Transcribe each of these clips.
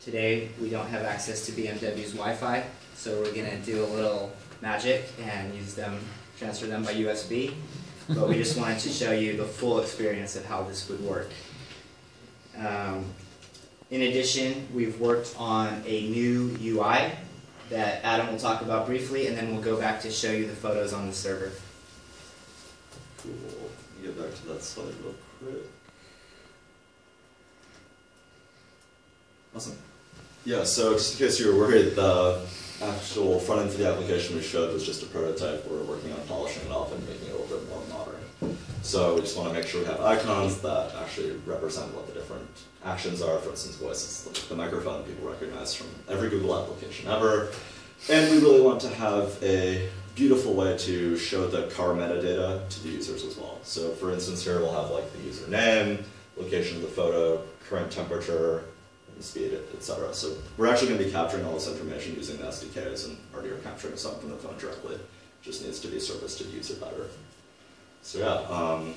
Today we don't have access to BMW's Wi-Fi, so we're going to do a little magic and transfer them by USB. But we just wanted to show you the full experience of how this would work. In addition, we've worked on a new UI that Adam will talk about briefly, and then we'll go back to show you the photos on the server. Cool. Let me get back to that slide real quick. Awesome. Yeah, so just in case you were worried, the actual front end for the application we showed was just a prototype. We're working on polishing it up and making it a little bit more modern. So we just want to make sure we have icons that actually represent what the different actions are. For instance, voice is the microphone people recognize from every Google application ever. And we really want to have a beautiful way to show the car metadata to the users as well. So for instance, here we'll have like the username, location of the photo, current temperature, speed, etc. So we're actually going to be capturing all this information using the SDKs, and already are capturing some from the phone directly. Just needs to be serviced to the user better. So yeah, awesome.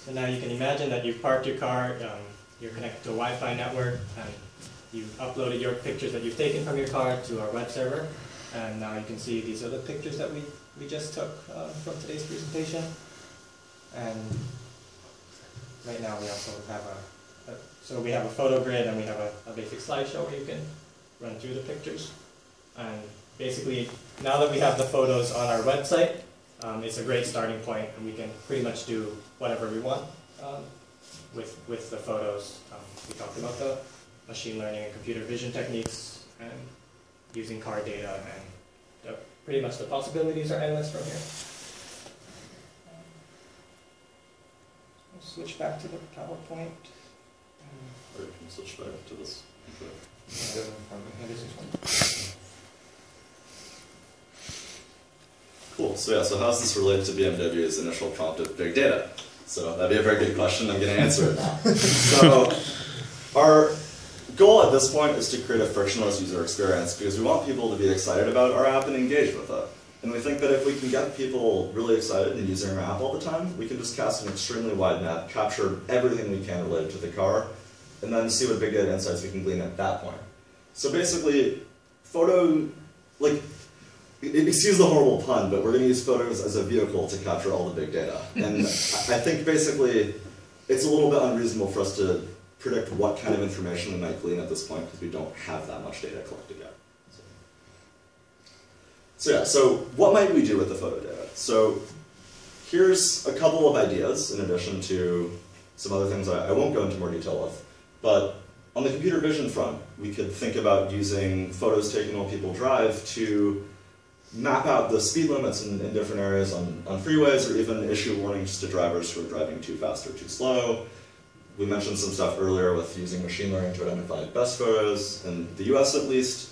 So now you can imagine that you've parked your car, you're connected to a Wi-Fi network, and you've uploaded your pictures that you've taken from your car to our web server, and now you can see these are the pictures that we just took from today's presentation. And right now we also have we have a photo grid, and we have a basic slideshow where you can run through the pictures. And basically, now that we have the photos on our website, it's a great starting point, and we can pretty much do whatever we want with the photos. We talked about the machine learning and computer vision techniques and using car data, and pretty much the possibilities are endless from here. We'll switch back to the PowerPoint. Or you can switch back to this. Cool. So yeah, so how does this relate to BMW's initial prompt of big data? So that'd be a very good question. I'm going to answer it now. So our goal at this point is to create a frictionless user experience because we want people to be excited about our app and engage with it. And we think that if we can get people really excited and using our app all the time, we can just cast an extremely wide net, capture everything we can related to the car, and then see what big data insights we can glean at that point. So basically, excuse the horrible pun, but we're going to use photos as a vehicle to capture all the big data. And I think basically it's a little bit unreasonable for us to predict what kind of information we might glean at this point because we don't have that much data collected yet. So what might we do with the photo data? So here's a couple of ideas in addition to some other things I won't go into more detail with. But on the computer vision front, we could think about using photos taken while people drive to map out the speed limits in different areas on freeways, or even issue warnings to drivers who are driving too fast or too slow. We mentioned some stuff earlier with using machine learning to identify best photos. In the US at least,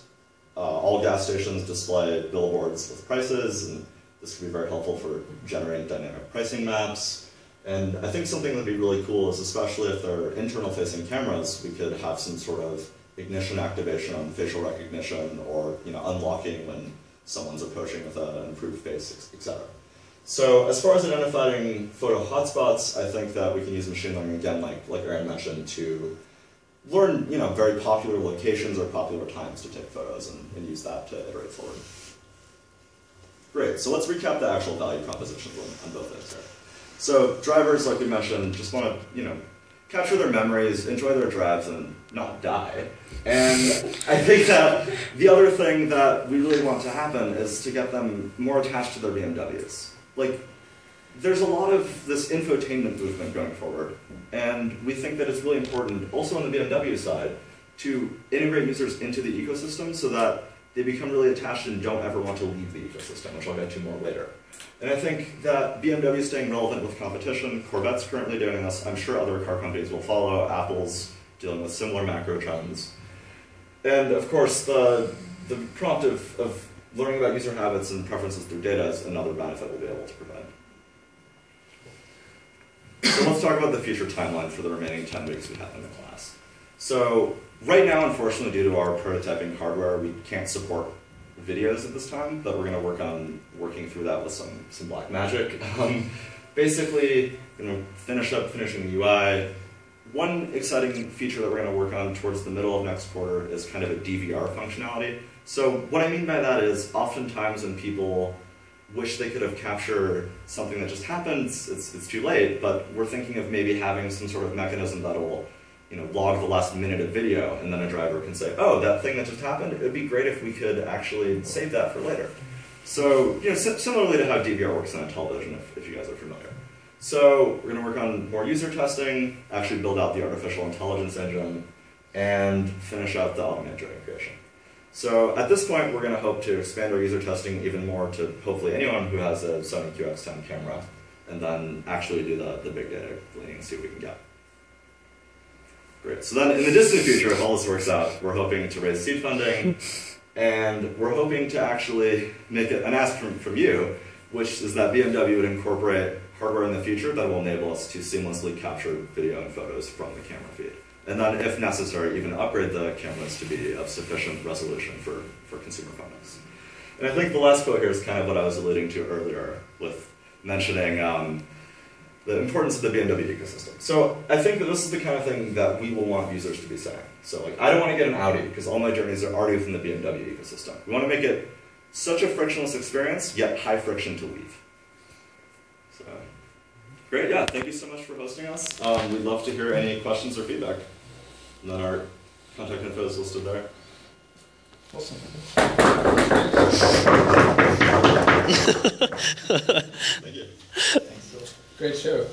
all gas stations display billboards with prices, and this could be very helpful for generating dynamic pricing maps. And I think something that would be really cool is, especially if they're internal-facing cameras, we could have some sort of ignition activation on facial recognition, or unlocking when someone's approaching with an improved face, etc. So as far as identifying photo hotspots, I think that we can use machine learning, again, like Aaron mentioned, to learn very popular locations or popular times to take photos and use that to iterate forward. Great, so let's recap the actual value propositions on both ends here. So drivers, like we mentioned, just want to capture their memories, enjoy their drives, and not die. And I think that the other thing that we really want to happen is to get them more attached to their BMWs. There's a lot of this infotainment movement going forward, and we think that it's really important, also on the BMW side, to integrate users into the ecosystem so that they become really attached and don't ever want to leave the ecosystem, which I'll get to more later. And I think that BMW is staying relevant with competition. Corvette's currently doing this. I'm sure other car companies will follow. Apple's dealing with similar macro trends. And of course, the prompt of learning about user habits and preferences through data is another benefit we'll be able to provide. So let's talk about the future timeline for the remaining 10 weeks we have in the class. So right now, unfortunately, due to our prototyping hardware, we can't support videos at this time, but we're going to work on working through that with some black magic. Basically, finishing the UI. One exciting feature that we're going to work on towards the middle of next quarter is kind of a DVR functionality. So what I mean by that is oftentimes when people wish they could have captured something that just happened, it's too late, but we're thinking of maybe having some sort of mechanism that'll log the last minute of video, and then a driver can say, oh, that thing that just happened, it would be great if we could actually save that for later. So, similarly to how DVR works on a television, if you guys are familiar. So we're going to work on more user testing, actually build out the artificial intelligence engine, and finish out the automated joint creation. So at this point, we're going to hope to expand our user testing even more to hopefully anyone who has a Sony QX10 camera, and then actually do the big data cleaning and see what we can get. Great. So then in the distant future, if all this works out, we're hoping to raise seed funding, and we're hoping to actually make an ask from you, which is that BMW would incorporate hardware in the future that will enable us to seamlessly capture video and photos from the camera feed. And then, if necessary, even upgrade the cameras to be of sufficient resolution for consumer photos. And I think the last quote here is kind of what I was alluding to earlier with mentioning the importance of the BMW ecosystem. So I think that this is the kind of thing that we will want users to be saying. So like, I don't want to get an Audi because all my journeys are already within the BMW ecosystem. We want to make it such a frictionless experience, yet high friction to leave. So, great, yeah, thank you so much for hosting us. We'd love to hear any questions or feedback. And then our contact info is listed there. Awesome. Thank you. Great show.